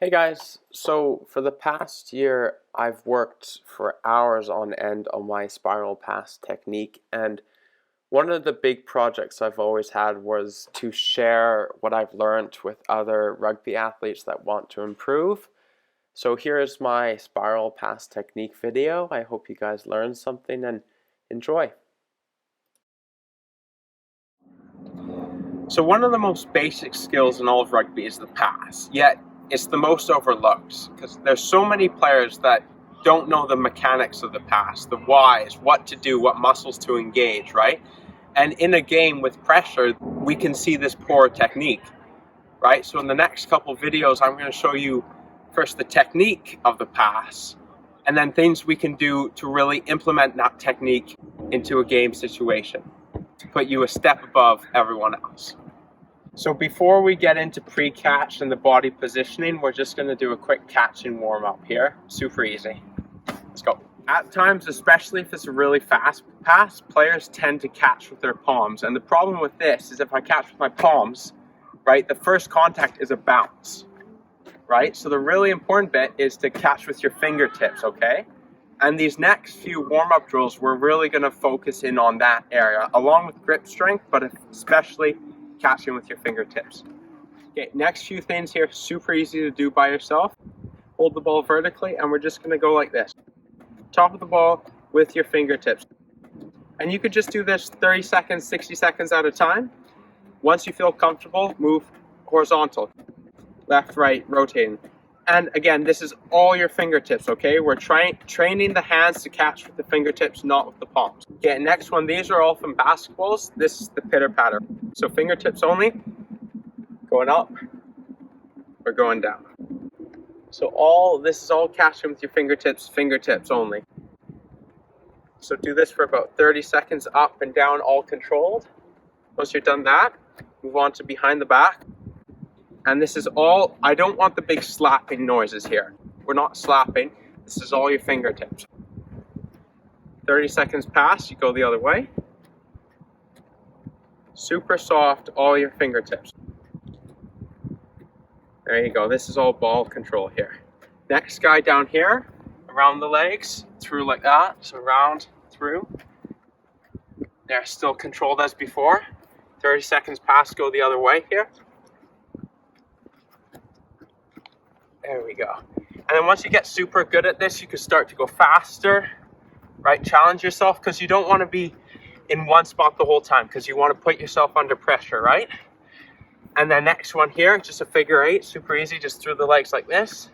Hey guys, so for the past year, I've worked for hours on end on my spiral pass technique, and one of the big projects I've always had was to share what I've learned with other rugby athletes that want to improve. So here's my spiral pass technique video. I hope you guys learned something and enjoy. So one of the most basic skills in all of rugby is the pass, yet it's the most overlooked because there's so many players that don't know the mechanics of the pass, the whys, what to do, what muscles to engage, right? And in a game with pressure, we can see this poor technique, right? So in the next couple videos, I'm going to show you first the technique of the pass, and then things we can do to really implement that technique into a game situation to put you a step above everyone else. So before we get into pre-catch and the body positioning, we're just going to do a quick catching warm-up here. Super easy. Let's go. At times, especially if it's a really fast pass, players tend to catch with their palms. And the problem with this is if I catch with my palms, right, the first contact is a bounce, right? So the really important bit is to catch with your fingertips, okay? And these next few warm-up drills, we're really going to focus in on that area, along with grip strength, but especially catching with your fingertips. Okay, next few things here, super easy to do by yourself. Hold the ball vertically, and we're just going to go like this. Top of the ball with your fingertips. And you could just do this 30 seconds, 60 seconds at a time. Once you feel comfortable, move horizontal. Left, right, rotating. And again, this is all your fingertips, okay? We're training the hands to catch with the fingertips, not with the palms. Okay, next one, these are all from basketballs. This is the pitter patter. So fingertips only, going up or going down. So this is all catching with your fingertips only. So do this for about 30 seconds, up and down, all controlled. Once you're done that, move on to behind the back. And this is all, I don't want the big slapping noises here. We're not slapping, this is all your fingertips. 30 seconds pass, you go the other way. Super soft, all your fingertips. There you go, this is all ball control here. Next guy down here, around the legs, through like that, so round, through. They're still controlled as before. 30 seconds pass, go the other way here. There we go. And then once you get super good at this, you can start to go faster, right? Challenge yourself, because you don't want to be in one spot the whole time, because you want to put yourself under pressure, right? And then next one here, just a figure eight, super easy, just through the legs like this.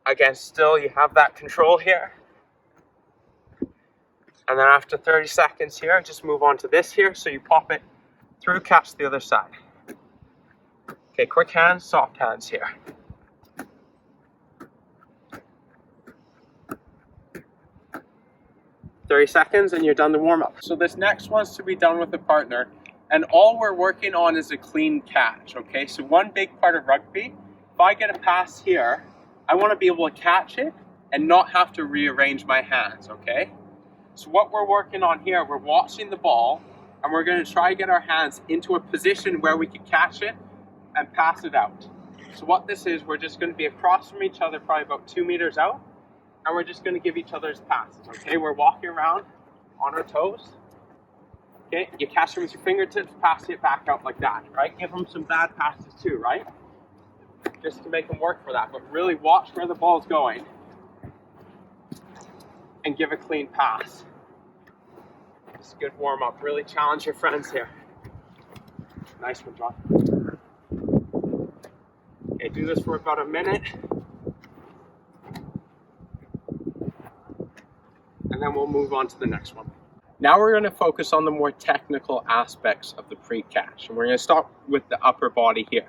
Again, still you have that control here. And then after 30 seconds here, just move on to this here. So you pop it through, catch the other side. Okay, quick hands, soft hands here. "30 seconds and you're done the warm-up. So this next one's to be done with a partner, and all we're working on is a clean catch, okay? So one big part of rugby, if I get a pass here, I want to be able to catch it and not have to rearrange my hands, okay? So what we're working on here, we're watching the ball, and we're going to try to get our hands into a position where we can catch it and pass it out. So what this is, we're just going to be across from each other, probably about 2 meters out, and we're just going to give each other's passes, okay? We're walking around on our toes. Okay, you catch them with your fingertips, pass it back out like that, right? Give them some bad passes too, right? Just to make them work for that, but really watch where the ball's going and give a clean pass. It's a good warm-up. Really challenge your friends here. Nice one, John. Okay, do this for about a minute. And then we'll move on to the next one. Now we're going to focus on the more technical aspects of the pre-catch. And we're going to start with the upper body here.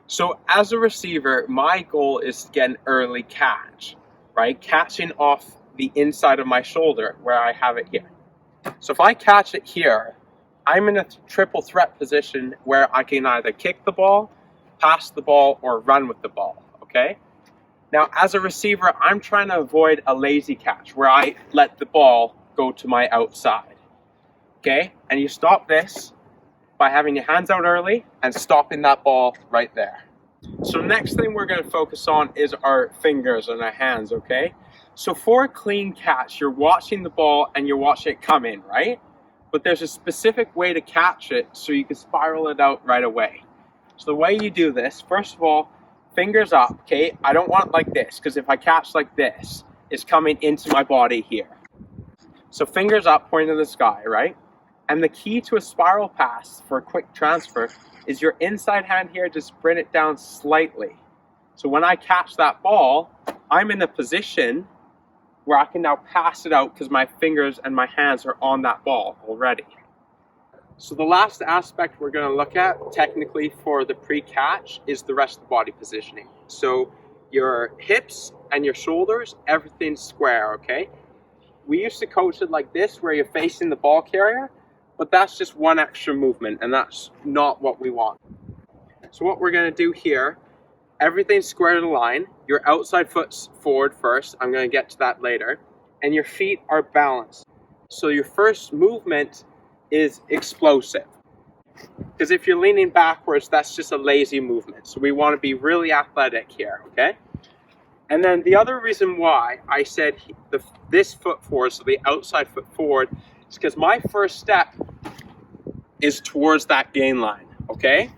So as a receiver, my goal is to get an early catch, right? Catching off the inside of my shoulder where I have it here. So if I catch it here, I'm in a triple threat position where I can either kick the ball, pass the ball, or run with the ball, okay? Now, as a receiver, I'm trying to avoid a lazy catch where I let the ball go to my outside, okay? And you stop this by having your hands out early and stopping that ball right there, So next thing we're going to focus on is our fingers and our hands, okay? So for a clean catch, you're watching the ball and you're watching it come in, right? But there's a specific way to catch it so you can spiral it out right away. So the way you do this, first of all, fingers up, okay? I don't want it like this, because if I catch like this, it's coming into my body here. So fingers up, pointing to the sky, right? And the key to a spiral pass for a quick transfer is your inside hand here, just bring it down slightly. So when I catch that ball, I'm in a position where I can now pass it out because my fingers and my hands are on that ball already. So the last aspect we're going to look at technically for the pre-catch is the rest of the body positioning. So your hips and your shoulders, everything's square, okay? We used to coach it like this where you're facing the ball carrier, but that's just one extra movement and that's not what we want. So what we're going to do here, everything's square to the line. Your outside foot's forward first. I'm going to get to that later. And your feet are balanced. So your first movement is explosive. Because if you're leaning backwards, that's just a lazy movement. So we want to be really athletic here, okay? And then the other reason why I said this foot forward, so the outside foot forward, is because my first step is towards that gain line, okay?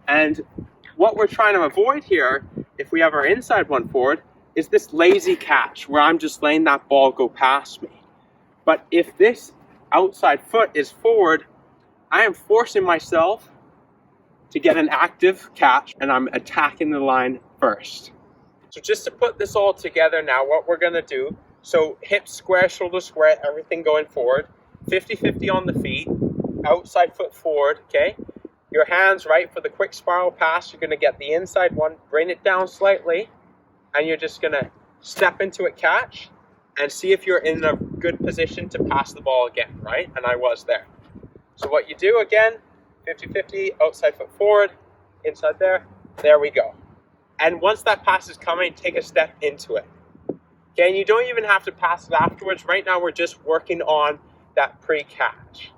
And what we're trying to avoid here, if we have our inside one forward, is this lazy catch where I'm just letting that ball go past me. But if this outside foot is forward, I am forcing myself to get an active catch and I'm attacking the line first. So just to put this all together now, what we're gonna do, so hips square, shoulders square, everything going forward, 50-50 on the feet, outside foot forward, okay? Your hands, right, for the quick spiral pass, you're gonna get the inside one, bring it down slightly, and you're just gonna step into it, catch, and see if you're in a good position to pass the ball again, right? And I was there. So what you do again, 50-50, outside foot forward, inside there we go. And once that pass is coming, take a step into it. Okay, and you don't even have to pass it afterwards. Right now we're just working on that pre-catch.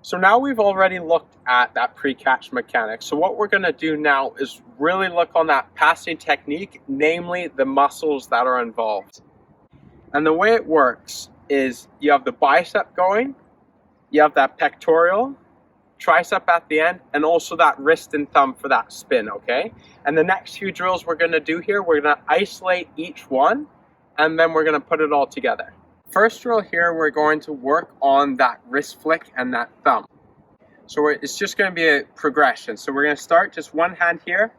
So now we've already looked at that pre-catch mechanic. So what we're gonna do now is really look on that passing technique, namely the muscles that are involved. And the way it works is you have the bicep going, you have that pectoral, tricep at the end, and also that wrist and thumb for that spin, okay? And the next few drills we're gonna do here, we're gonna isolate each one, and then we're gonna put it all together. First drill here, we're going to work on that wrist flick and that thumb. So it's just gonna be a progression. So we're gonna start just one hand here,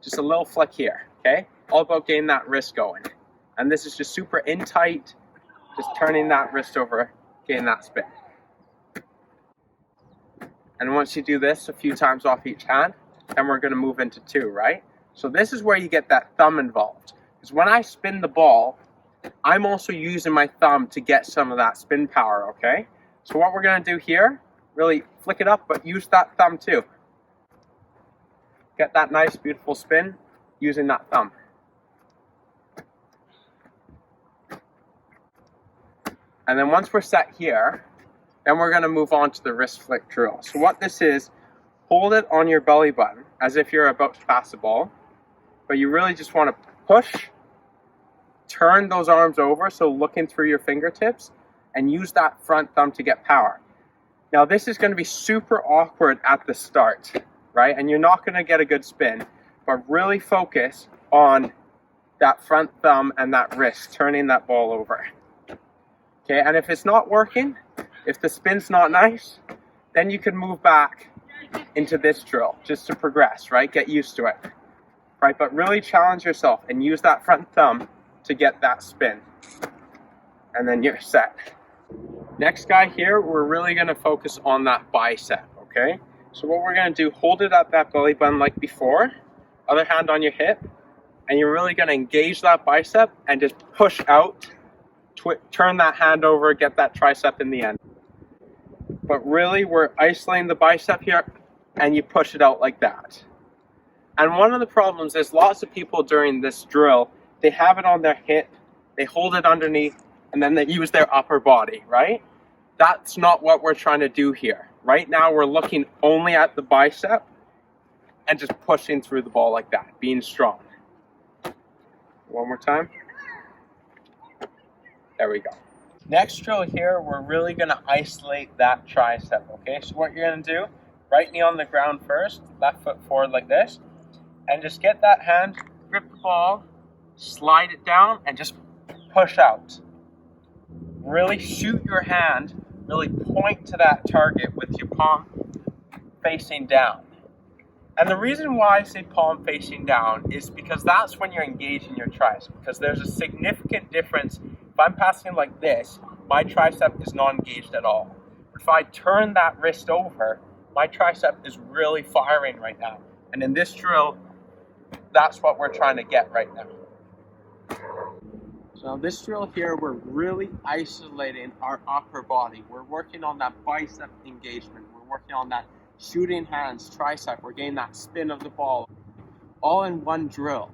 just a little flick here, okay? All about getting that wrist going. And this is just super in tight, just turning that wrist over, getting that spin. And once you do this a few times off each hand, then we're gonna move into two, right? So this is where you get that thumb involved. Because when I spin the ball, I'm also using my thumb to get some of that spin power, okay? So what we're gonna do here, really flick it up, but use that thumb too. Get that nice, beautiful spin using that thumb. And then once we're set here, then we're gonna move on to the wrist flick drill. So what this is, hold it on your belly button as if you're about to pass the ball, but you really just wanna push, turn those arms over, so looking through your fingertips, and use that front thumb to get power. Now this is gonna be super awkward at the start, right? And you're not gonna get a good spin, but really focus on that front thumb and that wrist, turning that ball over. Okay, and if it's not working, if the spin's not nice, then you can move back into this drill just to progress, right? Get used to it, right? But really challenge yourself and use that front thumb to get that spin. And then you're set. Next guy here, we're really gonna focus on that bicep, okay? So what we're gonna do, hold it at that belly button like before, other hand on your hip, and you're really gonna engage that bicep and just push out, turn that hand over, get that tricep in the end. But really, we're isolating the bicep here, and you push it out like that. And one of the problems is lots of people during this drill, they have it on their hip, they hold it underneath, and then they use their upper body, right? That's not what we're trying to do here. Right now, we're looking only at the bicep, and just pushing through the ball like that, being strong. One more time. There we go. Next drill here, we're really gonna isolate that tricep, okay? So what you're gonna do, right knee on the ground first, left foot forward like this, and just get that hand, grip the ball, slide it down, and just push out. Really shoot your hand, really point to that target with your palm facing down. And the reason why I say palm facing down is because that's when you're engaging your tricep, because there's a significant difference. If I'm passing like this, my tricep is not engaged at all. If I turn that wrist over, my tricep is really firing right now. And in this drill, that's what we're trying to get right now. So this drill here, we're really isolating our upper body. We're working on that bicep engagement. We're working on that shooting hands, tricep. We're getting that spin of the ball, all in one drill.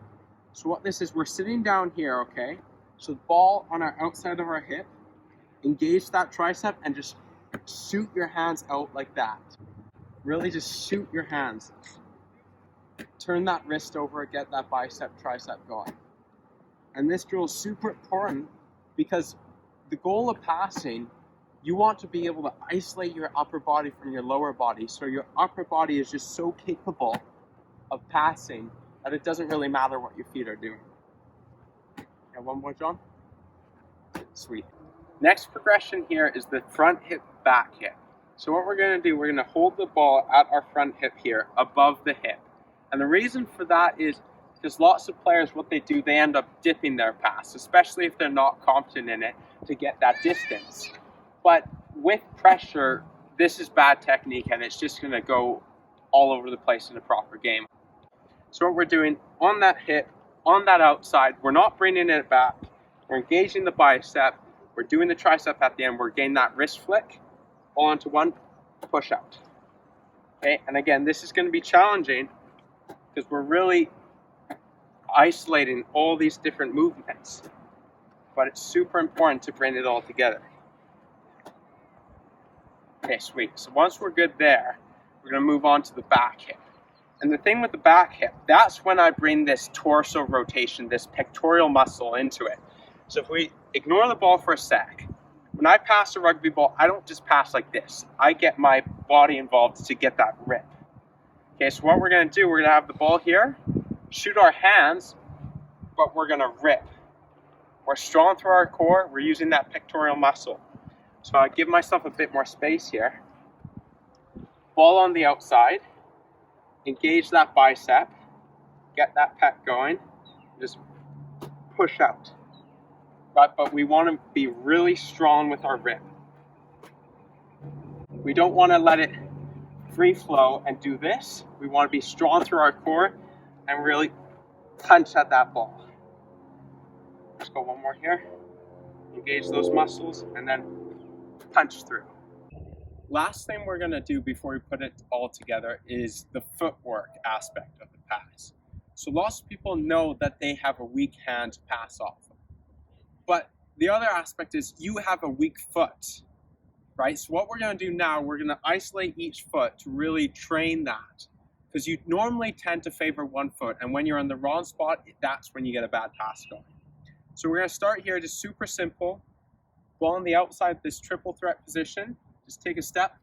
So what this is, we're sitting down here, okay? So the ball on our outside of our hip, engage that tricep and just shoot your hands out like that. Really just shoot your hands. Turn that wrist over, get that bicep, tricep going. And this drill is super important because the goal of passing, you want to be able to isolate your upper body from your lower body. So your upper body is just so capable of passing that it doesn't really matter what your feet are doing. Yeah, one more, John? Sweet. Next progression here is the front hip, back hip. So what we're gonna do, we're gonna hold the ball at our front hip here, above the hip. And the reason for that is because lots of players, what they do, they end up dipping their pass, especially if they're not confident in it, to get that distance. But with pressure, this is bad technique and it's just gonna go all over the place in a proper game. So what we're doing on that hip, on that outside, we're not bringing it back, we're engaging the bicep, we're doing the tricep at the end, we're getting that wrist flick, all onto one, push out. Okay, and again, this is gonna be challenging because we're really isolating all these different movements, but it's super important to bring it all together. Okay, sweet. So once we're good there, we're gonna move on to the back hip. And the thing with the back hip, that's when I bring this torso rotation, this pectoral muscle into it. So if we ignore the ball for a sec, when I pass a rugby ball, I don't just pass like this. I get my body involved to get that rip. Okay, so what we're gonna do, we're gonna have the ball here, shoot our hands, but we're gonna rip. We're strong through our core, we're using that pectoral muscle. So I give myself a bit more space here. Ball on the outside, engage that bicep, get that pec going, just push out. But we wanna be really strong with our rip. We don't wanna let it free flow and do this. We wanna be strong through our core and really punch at that ball. Let's go one more here. Engage those muscles and then punch through. Last thing we're gonna do before we put it all together is the footwork aspect of the pass. So lots of people know that they have a weak hand to pass off. But the other aspect is you have a weak foot, right? So what we're gonna do now, we're gonna isolate each foot to really train that. Because you normally tend to favor one foot, and when you're in the wrong spot, that's when you get a bad pass going. So we're gonna start here, just super simple. Ball on the outside, this triple threat position. Just take a step,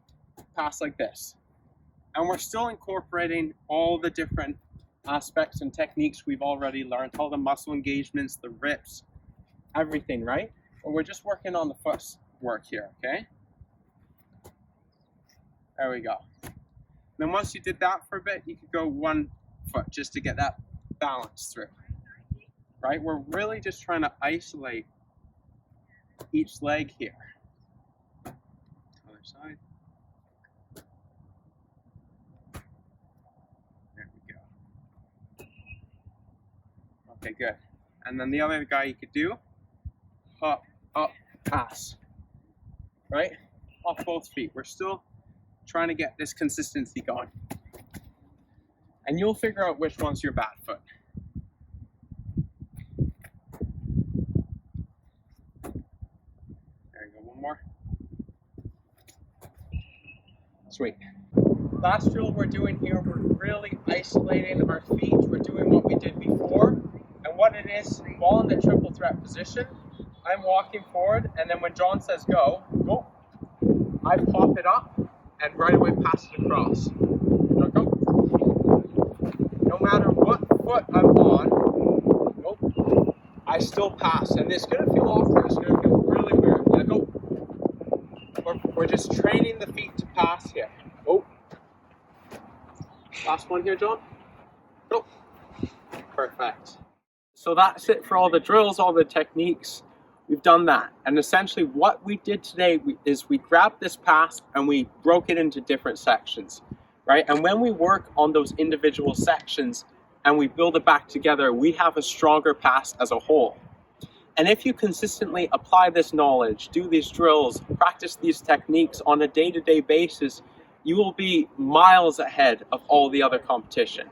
pass like this. And we're still incorporating all the different aspects and techniques we've already learned, all the muscle engagements, the rips, everything, right? But we're just working on the footwork here, okay? There we go. Then once you did that for a bit, you could go one foot just to get that balance through, right? We're really just trying to isolate each leg here. Other side. There we go. Okay, good. And then the other guy you could do, up, up, pass, right? Off both feet. We're still trying to get this consistency going. And you'll figure out which one's your bad foot. There you go, one more. Sweet. last drill we're doing here, we're really isolating our feet. We're doing what we did before. And what it is, while in the triple threat position, I'm walking forward, and then when John says go, go, I pop it up and right away pass it across. Now go. No matter what foot I'm on, go, I still pass. And it's going to feel awkward. It's going to feel really weird. Yeah, go. We're just training the feet to pass here. Oh. Last one here, John. Go. Perfect. So that's it for all the drills, all the techniques. We've done that. And essentially what we did today is we grabbed this pass and we broke it into different sections, right? And when we work on those individual sections and we build it back together, we have a stronger pass as a whole. And if you consistently apply this knowledge, do these drills, practice these techniques on a day-to-day basis, you will be miles ahead of all the other competition.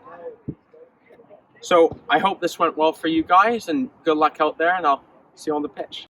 So I hope this went well for you guys, and good luck out there, and I'll see you on the pitch.